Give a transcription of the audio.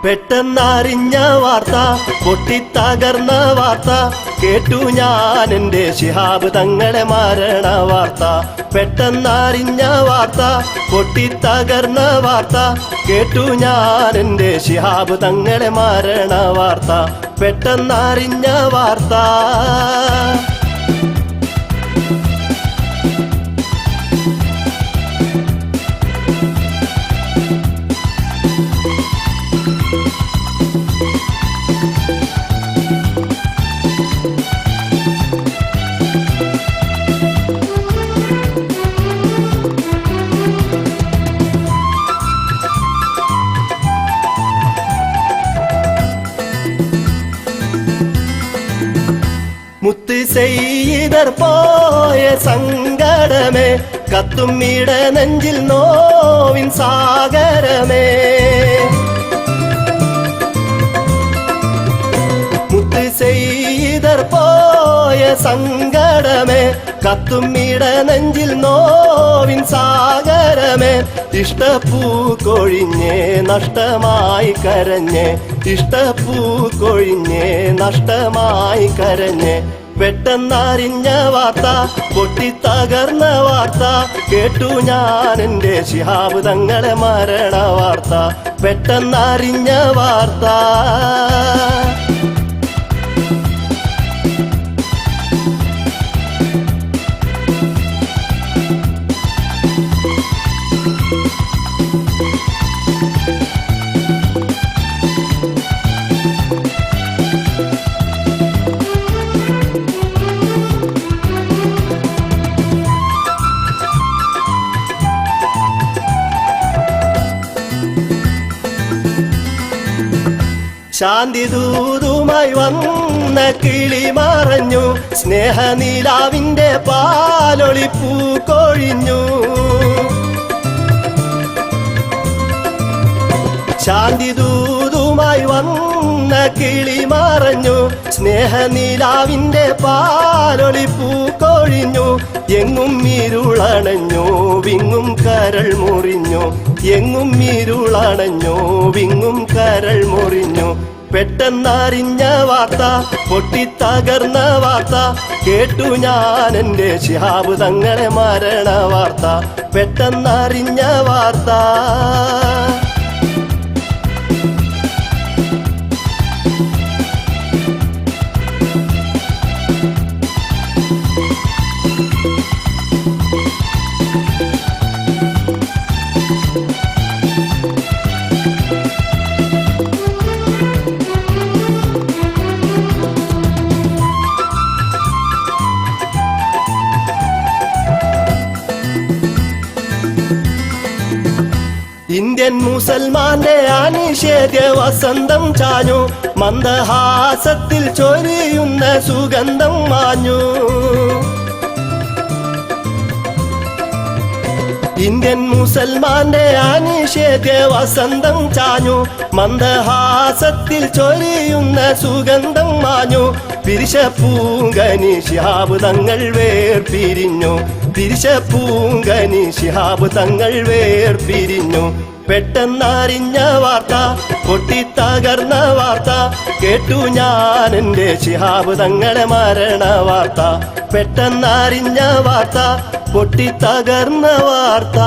പെട്ടെന്നറിഞ്ഞ വാർത്ത, പൊട്ടിത്തകർന്ന വാർത്ത കേട്ടു ഞാൻ എൻ്റെ ശിഹാബ് തങ്ങളെ മരണ വാർത്ത. പെട്ടെന്നറിഞ്ഞ വാർത്ത, പൊട്ടിത്തകർന്ന വാർത്ത കേട്ടു ഞാൻ എൻ്റെ ശിഹാബ് തങ്ങളെ മരണ വാർത്ത. പെട്ടെന്നറിഞ്ഞ വാർത്ത. മുത്ത് സെയ്യിദർ പോയ സങ്കടമേ, കത്തും ഇട നെഞ്ചിൽ നോവിൻ സാഗരമേ. മുത്ത് സെയ്യിദർ പോയ സങ്കടമേ, കത്തും ഇട നെഞ്ചിൽ നോവിൻ സാഗരമേ. ഇഷ്ടപ്പൂ കൊഴിഞ്ഞേ നഷ്ടമായി കരഞ്ഞേ, ഇഷ്ടപ്പൂ കൊഴിഞ്ഞേ നഷ്ടമായി കരഞ്ഞേ. പെട്ടെന്നറിഞ്ഞ വാർത്ത, പൊട്ടിത്തകർന്ന വാർത്ത കേട്ടു ഞാൻ എൻ്റെ ശിഹാബ് തങ്ങളെ മരണ വാർത്ത. പെട്ടെന്നറിഞ്ഞ വാർത്ത. ശാന്തി ദൂതുമായി വന്ന കിളി മറഞ്ഞു, സ്നേഹനിലാവിന്റെ പാലൊളിപ്പൂ കൊഴിഞ്ഞു. ശാന്തി ദൂതുമായി വന്ന കിളി മറഞ്ഞു, സ്നേഹനിലാവിന്റെ പാലൊളിപ്പൂ കൊഴിഞ്ഞു. എങ്ങും ഇരുളണഞ്ഞു വിങ്ങും കരൾ മുറിഞ്ഞു, എങ്ങും ഇരുളണഞ്ഞു വിങ്ങും കരൾ മുറിഞ്ഞു. പെട്ടെന്നറിഞ്ഞ വാർത്ത, പൊട്ടിത്തകർന്ന വാർത്ത കേട്ടു ഞാൻ എൻ്റെ ശിഹാബ് തങ്ങളെ മരണ വാർത്ത. പെട്ടെന്നറിഞ്ഞ വാർത്ത. ഇന്ത്യൻ മുസൽമാന്റെ അനിഷേധ്യ വസന്തം ചാഞ്ഞു, മന്ദഹാസത്തിൽ ചൊരിയുന്ന സുഗന്ധം മാഞ്ഞു. ഇന്ത്യൻ മുസൽമാന്റെ അനിഷേധ്യ വസന്തം ചാഞ്ഞു, മന്ദഹാസത്തിൽ ചൊരിയുന്ന സുഗന്ധം മാഞ്ഞു. പിരിശപ്പൂങ്കനി ശിഹാബ് തങ്ങൾ വേർപിരിഞ്ഞു, പിരിശപ്പൂങ്കനി ശിഹാബ് തങ്ങൾ വേർപിരിഞ്ഞു. പെട്ടെന്നറിഞ്ഞ വാർത്ത, പൊട്ടിത്തകർന്ന വാർത്ത കേട്ടു ഞാൻ എൻ്റെ ശിഹാബ് തങ്ങളെ മരണ വാർത്ത. പെട്ടെന്നറിഞ്ഞ വാർത്ത, പൊട്ടിത്തകർന്ന വാർത്ത.